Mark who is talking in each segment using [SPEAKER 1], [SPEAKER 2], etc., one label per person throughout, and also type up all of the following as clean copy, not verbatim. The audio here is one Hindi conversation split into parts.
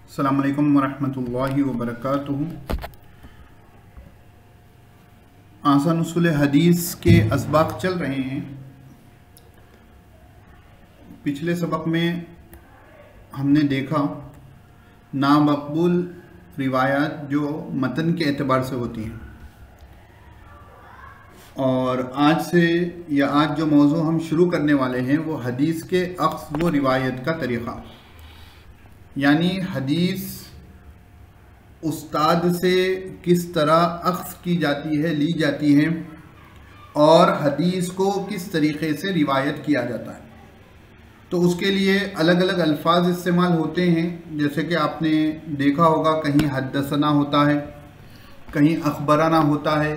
[SPEAKER 1] अस्सलामु अलैकुम वरहमतुल्लाहि वबरकातुहू। आसान उसूल हदीस के असबाक चल रहे हैं। पिछले सबक में हमने देखा नामकबूल रिवायात जो मतन के एतबार से होती हैं, और आज जो मौजू हम शुरू करने वाले हैं वो हदीस के अक्स व रिवायत का तरीक़ा, यानी हदीस उस्ताद से किस तरह अक्स की जाती है, ली जाती है, और हदीस को किस तरीक़े से रिवायत किया जाता है। तो उसके लिए अलग अलग अल्फाज इस्तेमाल होते हैं। जैसे कि आपने देखा होगा, कहीं हद्दसना होता है, कहीं अखबराना होता है,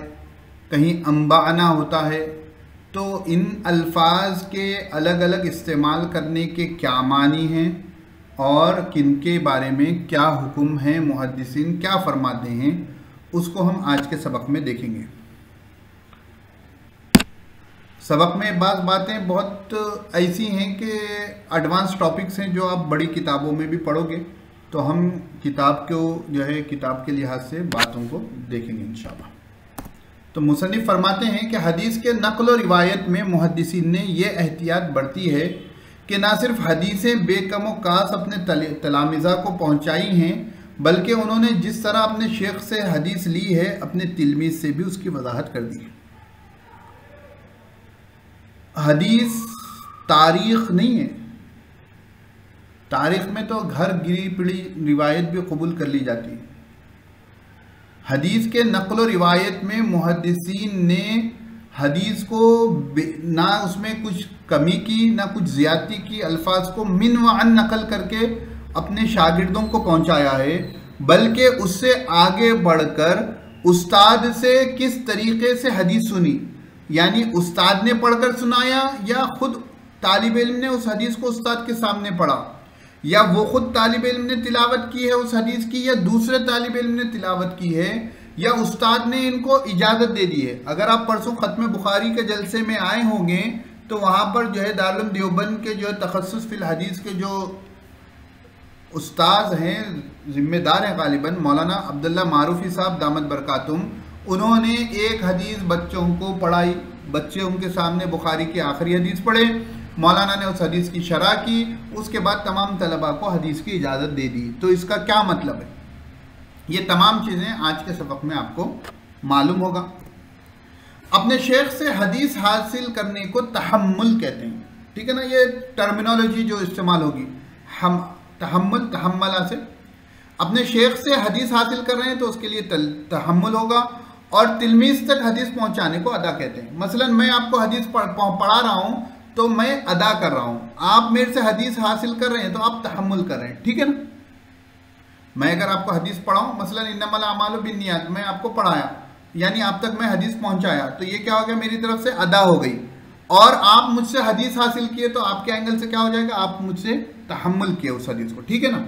[SPEAKER 1] कहीं अंबाना होता है। तो इन अल्फाज के अलग अलग इस्तेमाल करने के क्या मानी हैं और किनके बारे में क्या हुक्म है, मुहद्दिसीन क्या फरमाते हैं, उसको हम आज के सबक में देखेंगे। सबक में बातें बहुत ऐसी हैं कि एडवांस टॉपिक्स हैं जो आप बड़ी किताबों में भी पढ़ोगे, तो हम किताब के लिहाज से बातों को देखेंगे इंशाअल्लाह। तो मुसन्निफ फरमाते हैं कि हदीस के नक़ल व रिवायत में मुहद्दिसीन ने यह एहतियात बरती है कि ना सिर्फ हदीसें बेकम व कास अपने तलामिज़ा को पहुँचाई हैं, बल्कि उन्होंने जिस तरह अपने शेख से हदीस ली है, अपने तिलमीज़ से भी उसकी वजाहत कर दी है। हदीस तारीख़ नहीं है। तारीख़ में तो घर गिरी पिड़ी रिवायत भी कबूल कर ली जाती है। हदीस के नक़ल व रिवायत में मुहद्दिसीन ने हदीस को ना उसमें कुछ कमी की, ना कुछ ज़्यादती की, अल्फाज को मिन व अन नकल करके अपने शागिर्दों को पहुंचाया है, बल्कि उससे आगे बढ़कर उस्ताद से किस तरीक़े से हदीस सुनी, यानी उस्ताद ने पढ़कर सुनाया या ख़ुद तालिब इल्म ने उस हदीस को उस्ताद के सामने पढ़ा, या वो ख़ुद तालिब इल्म ने तिलावत की है उस हदीस की, या दूसरे तालिब इल्म ने तिलावत की है, या उस्ताद ने इनको इजाज़त दे दी है। अगर आप परसों ख़त्म बुखारी के जलसे में आए होंगे तो वहाँ पर दारुल उलूम देवबंद के तखस्सुस फिल हदीस के जो उस्ताद हैं, ज़िम्मेदार हैं गालिबन, मौलाना अब्दुल्ला मारूफी साहब दामद बरकातुम, उन्होंने एक हदीस बच्चों को पढ़ाई। बच्चे उनके सामने बुखारी की आखिरी हदीस पढ़े, मौलाना ने उस हदीस की शरह की, उसके बाद तमाम तलबा को हदीस की इजाज़त दे दी। तो इसका क्या मतलब है, ये तमाम चीज़ें आज के सबक में आपको मालूम होगा। अपने शेख से हदीस हासिल करने को तहम्मुल कहते हैं, ठीक है ना। ये टर्मिनोलॉजी जो इस्तेमाल होगी, हम तहम्मला से अपने शेख से हदीस हासिल कर रहे हैं तो उसके लिए तहम्मुल होगा, और तिलमीज़ तक हदीस पहुंचाने को अदा कहते हैं। मसलन मैं आपको हदीस पढ़ा रहा हूं तो मैं अदा कर रहा हूं, आप मेरे से हदीस हासिल कर रहे हैं तो आप तहम्मुल कर रहे हैं, ठीक है ना। मैं अगर आपको हदीस पढ़ाऊं, मसलन इन्नमल अमालु बिन्नियात, मैं आपको पढ़ाया, यानी आप तक मैं हदीस पहुंचाया, तो ये क्या हो गया, मेरी तरफ से अदा हो गई। और आप मुझसे हदीस हासिल किए तो आपके एंगल से क्या हो जाएगा, आप मुझसे तहम्मुल किए उस हदीस को, ठीक है ना।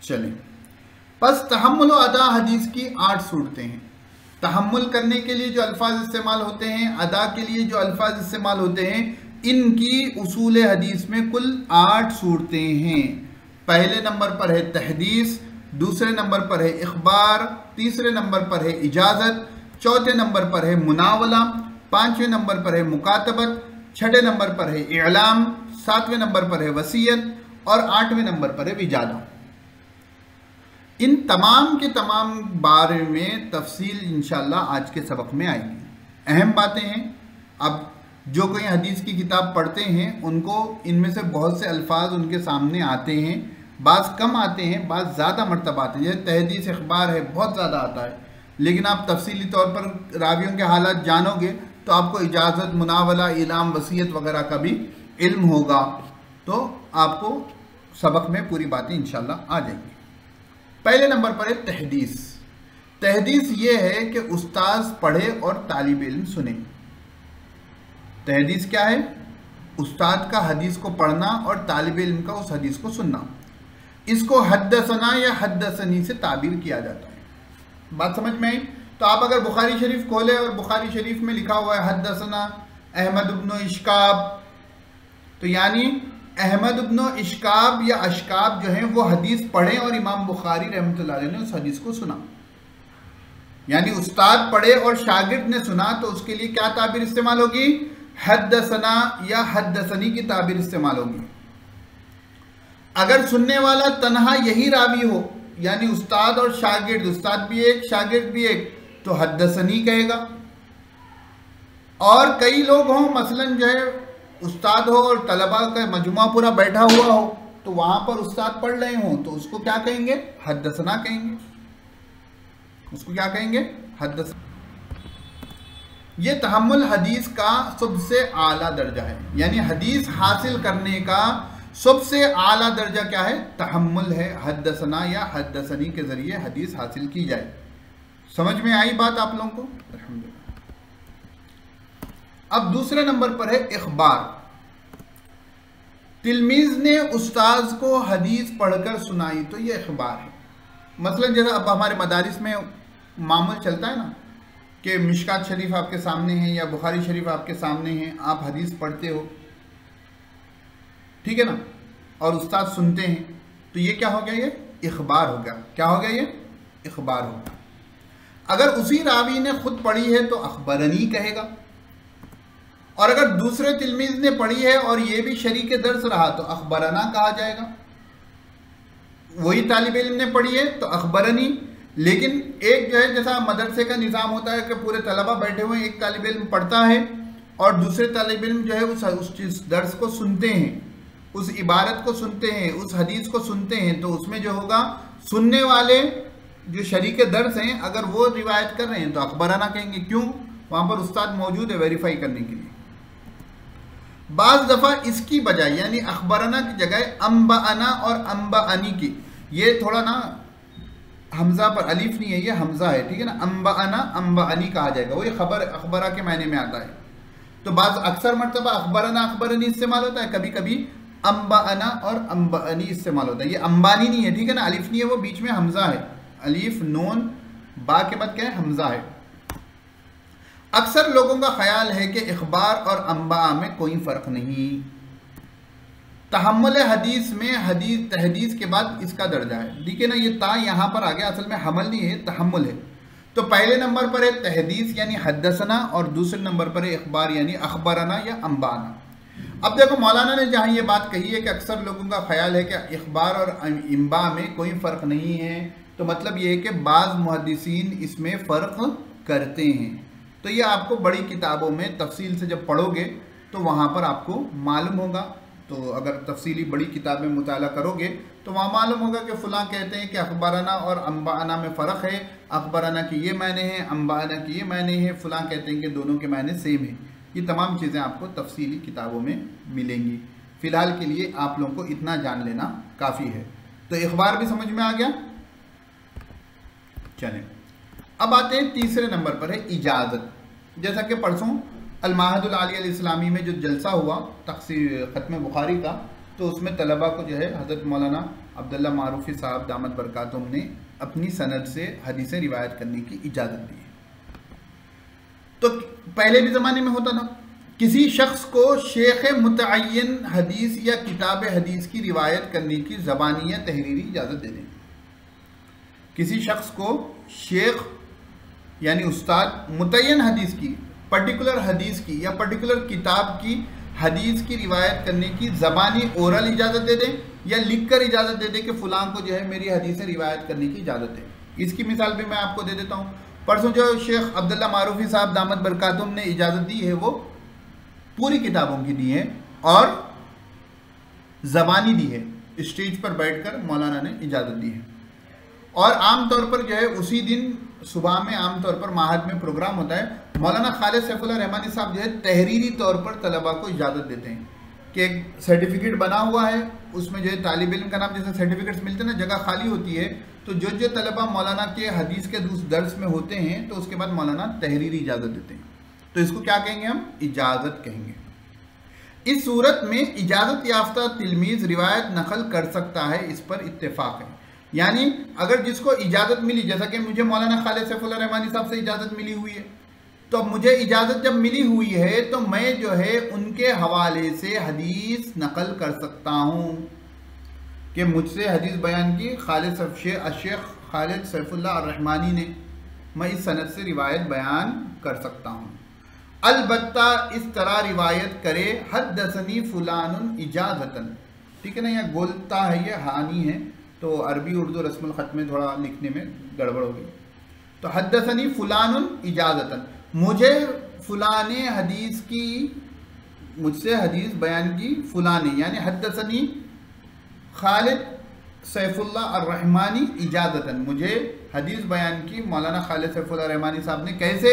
[SPEAKER 1] चलें, बस तहम्मुल व अदा हदीस की 8 सूरतें हैं। तहम्मुल करने के लिए जो अल्फाज इस्तेमाल होते हैं, अदा के लिए जो अल्फाज इस्तेमाल होते हैं, इनकी उसूल हदीस में कुल 8 सूरतें हैं। पहले नंबर पर है तहदीस, दूसरे नंबर पर है इखबार, तीसरे नंबर पर है इजाज़त, चौथे नंबर पर है मुनावला, पांचवें नंबर पर है मुकातबत, छठे नंबर पर है इलाम, सातवें नंबर पर है वसीयत, और आठवें नंबर पर है विजादा। इन तमाम के तमाम बारे में तफसील इंशाअल्लाह आज के सबक में आएगी। अहम बातें हैं। अब जो कोई हदीस की किताब पढ़ते हैं उनको इनमें से बहुत से अल्फाज उनके सामने आते हैं, बाज़ कम आते हैं, बाज़ ज़्यादा मरतबा आते हैं। जैसे तहदीस इखबार है, बहुत ज़्यादा आता है, लेकिन आप तफसीली तौर पर रावियों के हालात जानोगे तो आपको इजाज़त, मुनावला, इलाम, वसीयत वगैरह का भी इल्म होगा, तो आपको सबक में पूरी बातें इंशाअल्लाह आ जाएंगी। पहले नंबर पर है तहदीस। तहदीस ये है कि उस्ताद पढ़े और तालिब इल्म सुने। तहदीस क्या है, उस्ताद का हदीस को पढ़ना और तालिब इल्म का उस हदीस को सुनना। इसको हद्दसना या हद्दसनी से ताबीर किया जाता है। बात समझ में आई। तो आप अगर बुखारी शरीफ खोले और बुखारी शरीफ में लिखा हुआ है हद्दसना अहमद इब्न इश्काब, तो यानी अहमद इब्न इश्काब या अशकाब जो हैं वो हदीस पढ़े और इमाम बुखारी रहमतुल्लाह अलैह ने उस हदीस को सुना, यानी उस्ताद पढ़े और शागिर्द ने सुना, तो उसके लिए क्या ताबीर इस्तेमाल होगी? हद्दसना या हद्दसनी की ताबीर इस्तेमाल होगी। अगर सुनने वाला तन्हा यही रावी हो, यानी उस्ताद और शागिर्द, उस्ताद भी एक शागिर्द भी एक, तो हद्दसनी कहेगा। और कई लोग हों, मसलन जो है उस्ताद हो और तलबा का मजमुआ पूरा बैठा हुआ हो, तो वहां पर उस्ताद पढ़ रहे हों, तो उसको क्या कहेंगे? हद्दसना कहेंगे। उसको क्या कहेंगे? हद्दसना। ये तहम्मुल हदीस का सबसे आला दर्जा है, यानी हदीस हासिल करने का सबसे आला दर्जा क्या है? तहम्मुल है। हद्दसना या हद्दसनी के जरिए हदीस हासिल की जाए। समझ में आई बात आप लोगों को? अल्हम्दुलिल्लाह। अब दूसरे नंबर पर है इखबार। तिलमीज ने उस्ताद को हदीस पढ़कर सुनाई, तो ये इखबार है। मसलन जैसा अब हमारे मदारिस में मामूल चलता है ना कि मिशकात शरीफ आपके सामने है या बुखारी शरीफ आपके सामने है, आप हदीस पढ़ते हो, ठीक है ना, और उस्ताद सुनते हैं, तो ये क्या हो गया? ये इखबार हो गया। क्या हो गया? ये इखबार हो गया। अगर उसी रावी ने खुद पढ़ी है तो अखबरनी कहेगा, और अगर दूसरे तिलमीज ने पढ़ी है और ये भी शरीके दर्स रहा तो अखबरना कहा जाएगा। वही तालिब इल्म ने पढ़ी है तो अखबरनी। लेकिन एक जो है, जैसा मदरसे का निज़ाम होता है कि पूरे तलबा बैठे हुए, एक तालिब इल्म पढ़ता है और दूसरे तालिब इल्म जो है उस दर्स को सुनते हैं, उस इबारत को सुनते हैं, उस हदीस को सुनते हैं, तो उसमें जो होगा, सुनने वाले जो शरीके दर्स हैं अगर वो रिवायत कर रहे हैं तो अखबराना कहेंगे। क्यों? वहाँ पर उस्ताद मौजूद है वेरीफाई करने के लिए। बाज़ दफ़ा इसकी बजाय यानी अखबराना की जगह अम्बाअना और अम्बाअनी की, ये थोड़ा ना हमजा पर अलीफ नहीं है, ये हमजा है, ठीक है ना, अम्बाअना अम्बाअनी कहा जाएगा। वही खबर अखबरा के मायने में आता है। तो बाज़ अक्सर मरतबा अखबराना अखबरनी इस्तेमाल होता है, कभी कभी अम्बाअना और अम्बाअनी इस्तेमाल होता है। ये अम्बानी नहीं है, ठीक है ना, अलीफ नहीं है, वो बीच में हमजा है, अलीफ नून बा के बाद क्या है? हमजा है। अक्सर लोगों का ख्याल है कि इखबार और अम्बा में कोई फ़र्क नहीं। तहम्मुल हदीस में हदीस तहदीस के बाद इसका दर्जा है। देखिए ना, ये ता यहाँ पर आ गया, असल में हमल नहीं है, तहम्मुल है। तो पहले नंबर पर है तहदीस यानी हद्दसना, और दूसरे नंबर पर है इखबार यानी अखबरना या अम्बाना। अब देखो, मौलाना ने जहाँ ये बात कही है कि अक्सर लोगों का ख्याल है कि इखबार और इम्बा में कोई फ़र्क नहीं है, तो मतलब ये है कि बाज़ मुहद्दिसीन इसमें फ़र्क करते हैं। तो ये आपको बड़ी किताबों में तफसील से जब पढ़ोगे तो वहाँ पर आपको मालूम होगा। तो अगर तफसीली बड़ी किताबें मुताला करोगे तो वहाँ मालूम होगा कि फ़लाँ कहते हैं कि अखबाराना और अम्बाना में फ़र्क है, अखबाराना की ये मायने हैं, अम्बाना की ये मायने हैं, फ़लाँ कहते हैं कि दोनों के मायने सेम है। ये तमाम चीज़ें आपको तफसीली किताबों में मिलेंगी। फ़िलहाल के लिए आप लोगों को इतना जान लेना काफ़ी है। तो इखबार भी समझ में आ गया। चलें, अब आते हैं तीसरे नंबर पर है इजाज़त। जैसा कि परसों अल-माहदुल आलिया अल-इस्लामी में जो जलसा हुआ तक़सीर ख़त्म बुखारी का, तो उसमें तलबा को जो है हज़रत मौलाना अब्दुल्ला मारूफ़ी साहब दामत बरकातुहुम ने अपनी सनद से हदीसें रिवायत करने की इजाज़त दी है। तो पहले भी ज़माने में होता था, किसी शख्स को शेख मुतअय्यन हदीस या किताब हदीस की रिवायत करने की ज़बानी या तहरीरी इजाज़त दे दें। किसी शख्स को शेख यानी उस्ताद मुतय्यन हदीस की, पर्टिकुलर हदीस की या पर्टिकुलर किताब की हदीस की रिवायत करने की ज़बानी ओरल इजाज़त दे दें या लिख कर इजाज़त दे दें कि फ़लाँ को जो है मेरी हदीसें रिवायत करने की इजाज़त है। इसकी मिसाल भी मैं आपको दे देता हूँ। परसों जो शेख अब्दुल्ला मारूफ़ी साहब दामत बरकातुहुम ने इजाज़त दी है वो पूरी किताबों की दी है और ज़बानी दी है, स्टेज पर बैठकर मौलाना ने इजाज़त दी है। और आम तौर पर जो है उसी दिन सुबह में आम तौर पर माहद में प्रोग्राम होता है, मौलाना खालिद सैफुल्लाह रहमानी साहब जो है तहरीरी तौर पर तलबा को इजाज़त देते हैं कि एक सर्टिफिकेट बना हुआ है, उसमें जो है तालिब इल्म का नाम, जैसे सर्टिफिकेट्स मिलते हैं ना, जगह खाली होती है, तो जो जो तलबा मौलाना के हदीस के दर्स में होते हैं तो उसके बाद मौलाना तहरीरी इजाज़त देते हैं। तो इसको क्या कहेंगे हम? इजाज़त कहेंगे। इस सूरत में इजाज़त याफ्ता तिलमीज़ रिवायत नकल कर सकता है, इस पर इत्तेफाक है। यानी अगर जिसको इजाज़त मिली, जैसा कि मुझे मौलाना खालिद सैफुल्लाह रहमानी साहब से इजाज़त मिली हुई है, तो अब मुझे इजाज़त जब मिली हुई है तो मैं जो है उनके हवाले से हदीस नकल कर सकता हूँ कि मुझसे हदीस बयान की शेख खालिद सैफुल्लाह अर्रहमानी ने, मैं इस सनद से रिवायत बयान कर सकता हूँ। अलबत्ता इस तरह रिवायत करे हद्दसनी फुलानुन इजाज़तन, ठीक है ना, यह गोलता है, ये हानी है, तो अरबी उर्दू रस्मुल ख़त में थोड़ा लिखने में गड़बड़ होगी। तो हद्दसनी फुलानुन इजाज़तन, मुझे फुलाने हदीस की, मुझसे हदीस बयान की फुलाने, यानी हद्दसनी खालिद सैफुल्लाह अर्रहमानी इजाज़तन, मुझे हदीस बयान की मौलाना खालिद सैफुल्लाह रहमानी साहब ने कैसे,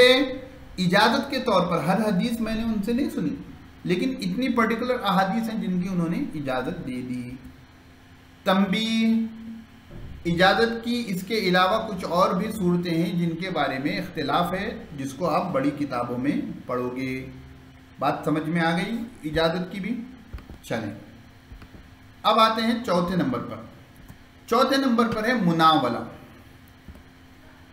[SPEAKER 1] इजाज़त के तौर पर। हर हदीस मैंने उनसे नहीं सुनी, लेकिन इतनी पर्टिकुलर अहादीस हैं जिनकी उन्होंने इजाज़त दे दी। तंबीह, इजाज़त की इसके अलावा कुछ और भी सूरतें हैं जिनके बारे में इख्तिलाफ है, जिसको आप बड़ी किताबों में पढ़ोगे। बात समझ में आ गई इजाज़त की भी। चलें अब आते हैं चौथे नंबर पर। चौथे नंबर पर है मुनावला।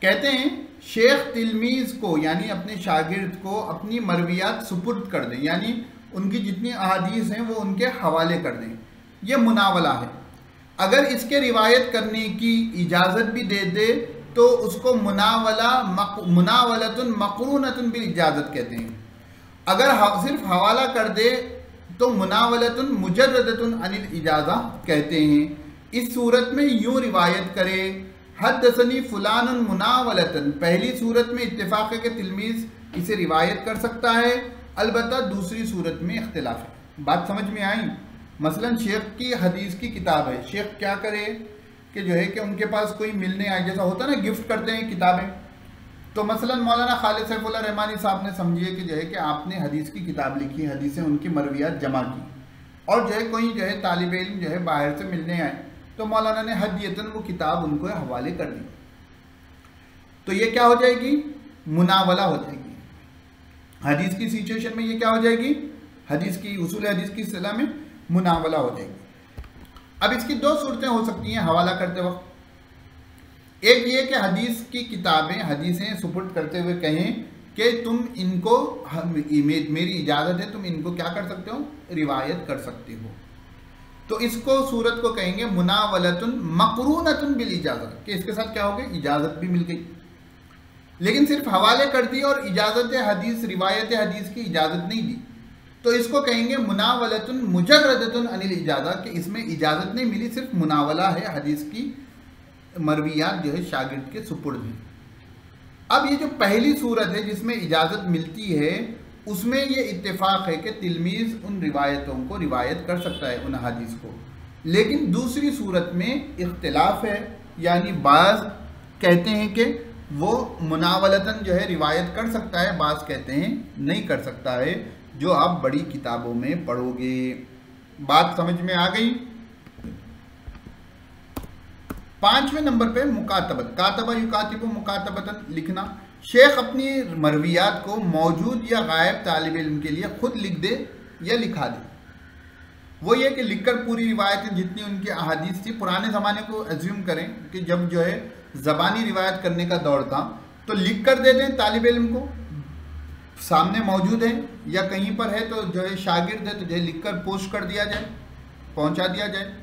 [SPEAKER 1] कहते हैं शेख तिलमीज़ को, यानी अपने शागिर्द को अपनी मरवियात सुपुर्द कर दें, यानी उनकी जितनी अहादीस हैं वो उनके हवाले कर दें, ये मुनावला है। अगर इसके रिवायत करने की इजाज़त भी दे दे तो उसको मुनावलतुन मक़रूनतुन बिल इजाज़त कहते हैं। अगर सिर्फ हवाला कर दे तो मुनावलतुन मुजर्रदतुन अनिल इजाज़ा कहते हैं। इस सूरत में यूँ रिवायत करे हद्दसनी फुलानुन मुनावलतन, पहली सूरत में इत्तिफाक़ है कि तिलमीज़ इसे रिवायत कर सकता है, अलबत्ता दूसरी सूरत में इख्तिलाफ है। बात समझ में आई। मसलन शेख की हदीस की किताब है, शेख क्या करे कि जो है कि उनके पास कोई मिलने आए, जैसा होता है ना गिफ्ट करते हैं किताबें, तो मसलन मौलाना खालिद सैफुल्लाह रहमानी साहब ने समझिए कि जो है कि आपने हदीस की किताब लिखी, हदीसें उनकी मरवियात जमा की, और जो है कोई जो है तालिब इल्म जो है बाहर से मिलने आए, तो मौलाना ने हदियतन वो किताब उनको हवाले कर दी, तो ये क्या हो जाएगी, मुनावला हो जाएगी। हदीस की सिचुएशन में ये क्या हो जाएगी, हदीस की उसूल हदीस की इस्तिलाह में मुनावला हो जाएगी। अब इसकी दो सूरतें हो सकती हैं हवाला करते वक्त। एक ये कि हदीस की किताबें, हदीसें सुपुर्द करते हुए कहें कि तुम इनको, मेरी इजाज़त है, तुम इनको क्या कर सकते हो, रिवायत कर सकते हो, तो इसको सूरत को कहेंगे मुनावलतुन मक़रूनतुन बिल इजाज़त, कि इसके साथ क्या हो गई, इजाज़त भी मिल गई, लेकिन सिर्फ हवाले कर दी और इजाज़त हदीस, रिवायत हदीस की इजाज़त नहीं दी, तो इसको कहेंगे मुनावलतुन मुजर्रदतुन अनिल इजाज़ा, कि इसमें इजाज़त नहीं मिली, सिर्फ मुनावला है, हदीस की मरवियात जो है शागिर्द के सुपुर्द है। अब ये जो पहली सूरत है जिसमें इजाज़त मिलती है, उसमें ये इत्तेफाक है कि तिलमीज़ उन रिवायतों को रिवायत कर सकता है, उन हदीस को, लेकिन दूसरी सूरत में इख्तिलाफ है, यानी बाज़ कहते हैं कि वो मुनावलतन जो है रिवायत कर सकता है, बाज़ कहते हैं नहीं कर सकता है, जो आप बड़ी किताबों में पढ़ोगे। बात समझ में आ गई। पांचवें नंबर पे मुकातबत, कातबा युकातिबु मुकातबतन, लिखना। शेख अपनी मरवियात को मौजूद या गायब तालिब इल्म के लिए खुद लिख दे या लिखा दे। वो ये कि लिखकर पूरी रिवायतें जितनी उनकी अहादीस थी, पुराने ज़माने को एज्यूम करें कि जब जो है ज़बानी रिवायत करने का दौर था, तो लिख कर दे दें तालिब इल्म को, सामने मौजूद है या कहीं पर है तो जो है शागिर्द है तो जो है लिख कर पोस्ट कर दिया जाए, पहुंचा दिया जाए,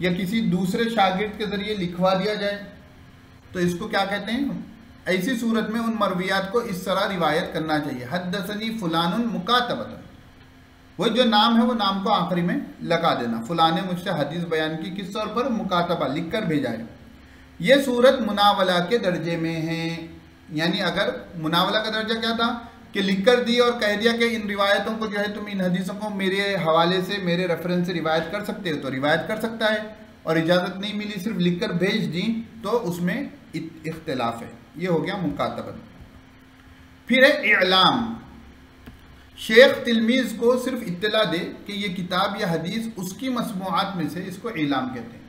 [SPEAKER 1] या किसी दूसरे शागिर्द के ज़रिए लिखवा दिया जाए, तो इसको क्या कहते हैं। ऐसी सूरत में उन मरवियात को इस तरह रिवायत करना चाहिए, हद्दसनी फुलानुन मुकातबतन, वो जो नाम है वो नाम को आखिरी में लगा देना, फुलान ने मुझसे हदीस बयान की, किस तौर पर, मुकातबा, लिख कर भेजा है। ये सूरत मुनावला के दर्जे में है, यानी अगर मुनावला का दर्जा क्या था कि लिख कर दी और कह दिया कि इन रिवायतों को जो है तुम इन हदीसों को मेरे हवाले से, मेरे रेफरेंस से रिवायत कर सकते हो, तो रिवायत कर सकता है, और इजाज़त नहीं मिली, सिर्फ लिख कर भेज दी, तो उसमें इख्तिलाफ है। ये हो गया मुकातबत। फिर है इलाम। शेख तिलमीज़ को सिर्फ इत्तला दे कि ये किताब या हदीस उसकी मसमूआत में से, इसको इलाम कहते हैं।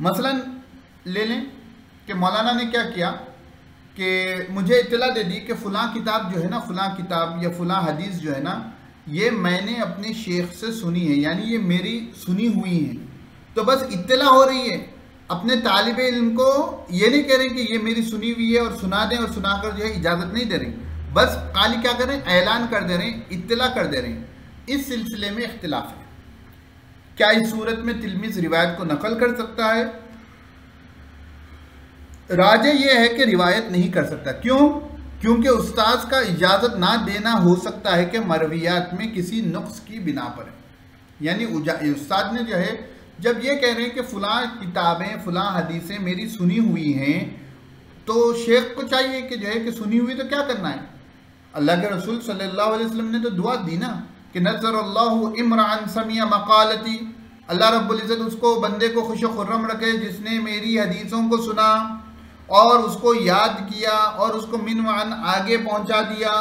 [SPEAKER 1] मसलन ले लें कि मौलाना ने क्या किया कि मुझे इत्तला दे दी कि फ़लाँ किताब जो है ना, फ़लाँ किताब या फ़लाँ हदीस जो है ना, ये मैंने अपने शेख से सुनी है, यानी ये मेरी सुनी हुई है, तो बस इत्तला हो रही है, अपने तालिब इल्म को ये नहीं कह रहे कि ये मेरी सुनी हुई है और सुना दें, और सुनाकर जो है इजाज़त नहीं दे रही, बस काली क्या कर रहे हैं, ऐलान कर दे रहे हैं, इत्तला कर दे रहे हैं। इस सिलसिले में इख्तिलाफ है। क्या इस सूरत में तिलमीज रिवायत को नकल कर सकता है? राजे यह है कि रिवायत नहीं कर सकता। क्यों? क्योंकि उस्ताद का इजाज़त ना देना हो सकता है कि मरवियात में किसी नुक्स की बिना पर है। यानी उस्ताद ने जो है जब ये कह रहे हैं कि फ़लाँ किताबें फ़लाँ हदीसें मेरी सुनी हुई हैं, तो शेख को चाहिए कि जो है कि सुनी हुई तो क्या करना है। अल्लाह के रसूल सल्लल्लाहु अलैहि वसल्लम ने तो दुआ दी ना कि नज़रल्लाहु इमरान समिया मकालती, अल्लाह रब्बुल इज़्ज़त उसको बंदे को खुश खुर्रम रखे जिसने मेरी हदीसों को सुना और उसको याद किया और उसको मिनवान आगे पहुंचा दिया।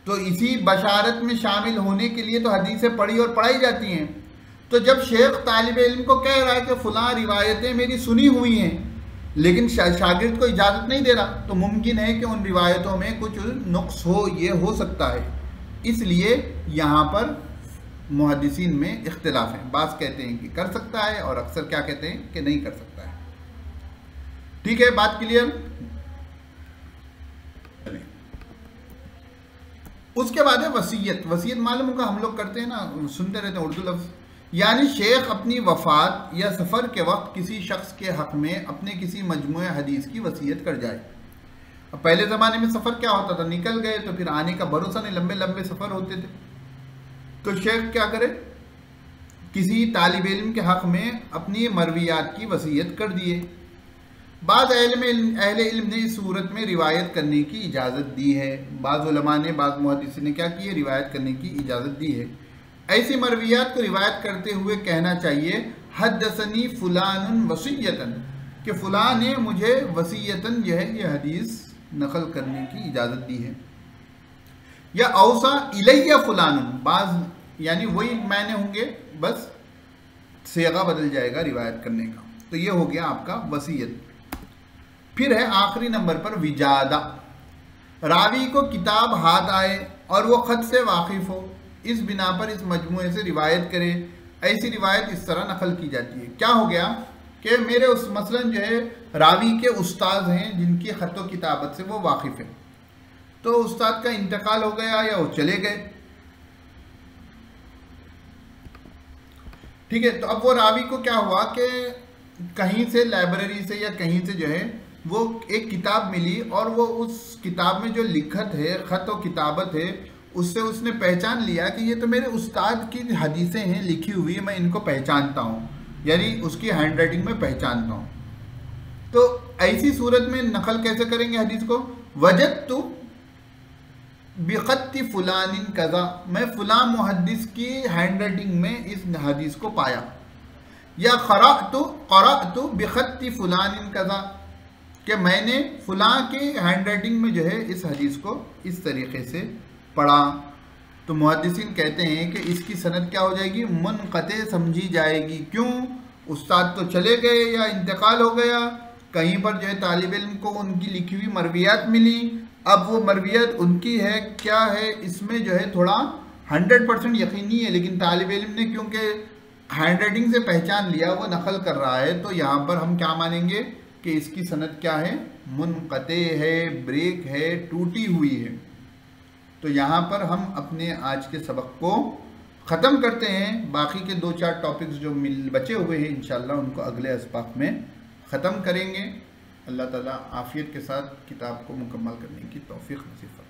[SPEAKER 1] तो इसी बशारत में शामिल होने के लिए तो हदीसें पढ़ी और पढ़ाई जाती हैं। तो जब शेख तालिब इल्म को कह रहा है कि फ़लाँ रिवायतें मेरी सुनी हुई हैं लेकिन शागिर्द को इजाज़त नहीं दे रहा, तो मुमकिन है कि उन रिवायतों में कुछ नुक्स हो, ये हो सकता है। इसलिए यहाँ पर मुहद्दिसीन में इख्तिलाफ है। बाज़ कहते हैं कि कर सकता है और अक्सर क्या कहते हैं कि नहीं कर सकता है। ठीक है, बात क्लियर। उसके बाद है वसीयत। वसीयत मालूम होगा, हम लोग करते हैं ना, सुनते रहते हैं उर्दू लफ्ज़। यानी शेख अपनी वफ़ात या सफ़र के वक्त किसी शख्स के हक़ में अपने किसी मजमूए हदीस की वसीयत कर जाए। अब पहले ज़माने में सफ़र क्या होता था, निकल गए तो फिर आने का भरोसा नहीं, लंबे लंबे सफ़र होते थे। तो शेख क्या करे, किसी तालिब इल्म के हक़ में अपनी मरवियात की वसीयत कर दिए। बाद अहले इल्म ने इस सूरत में रिवायत करने की इजाज़त दी है। बाज़ उलमा ने, बाज़ मुहद्दिसीन ने क्या किए, रिवायत करने की इजाज़त दी है। ऐसी मरवियात को रिवायत करते हुए कहना चाहिए हद्दसनी फ़ुलानुन वसीयतन, कि फ़ुलां ने मुझे वसीयतन जो है ये हदीस नकल करने की इजाज़त दी है। या औसा इलैया फ़ुलानुन, बाज़ यानी वही मैंने होंगे, बस सेगा बदल जाएगा रिवायत करने का। तो ये हो गया आपका वसीयत। फिर है आखिरी नंबर पर विजादा। रावी को किताब हाथ आए और वो ख़त से वाकिफ़ हो, इस बिना पर इस मजमूए से रिवायत करे। ऐसी रिवायत इस तरह नकल की जाती है। क्या हो गया कि मेरे उस मसलन जो है रावी के उस्ताद हैं जिनकी ख़त व किताबत से वो वाकिफ़ है, तो उस्ताद का इंतकाल हो गया या वो चले गए, ठीक है। तो अब वो रावी को क्या हुआ कि कहीं से लाइब्रेरी से या कहीं से जो है वो एक किताब मिली और वो उस किताब में जो लिखत है, ख़त व किताबत है, उससे उसने पहचान लिया कि ये तो मेरे उस्ताद की हदीसें हैं लिखी हुई, मैं इनको पहचानता हूँ, यानी उसकी हैंड राइटिंग में पहचानता हूँ। तो ऐसी सूरत में नकल कैसे करेंगे हदीस को, वजदतु बिखत्ति फुलानिन कज़ा, मैं फ़लाँ मुहद्दिस की हैंड राइटिंग में इस हदीस को पाया। या क़रअतु बिखत्ति फुलानिन कज़ा, कि मैंने फ़लाँ की हैंड राइटिंग में जो है इस हदीस को इस तरीक़े से पढ़ा। तो मुहद्दिसीन कहते हैं कि इसकी सनद क्या हो जाएगी, मुनक़ते समझी जाएगी। क्यों? उस्ताद तो चले गए या इंतकाल हो गया, कहीं पर जो है तालिब इल्म को उनकी लिखी हुई मरवियात मिली। अब वो मरवियात उनकी है क्या है, इसमें जो है थोड़ा 100% यकीनी है, लेकिन तालिब इल्म ने क्योंकि हैंड राइटिंग से पहचान लिया, वो नकल कर रहा है, तो यहाँ पर हम क्या मानेंगे कि इसकी सनद क्या है, मुनक़ते है, ब्रेक है, टूटी हुई है। तो यहाँ पर हम अपने आज के सबक को ख़त्म करते हैं। बाकी के 2-4 टॉपिक्स जो बचे हुए हैं इंशाअल्लाह उनको अगले अस्बाक में ख़त्म करेंगे। अल्लाह ताला आफ़ियत के साथ किताब को मुकम्मल करने की तौफ़ीक़ नसीब फरमाए।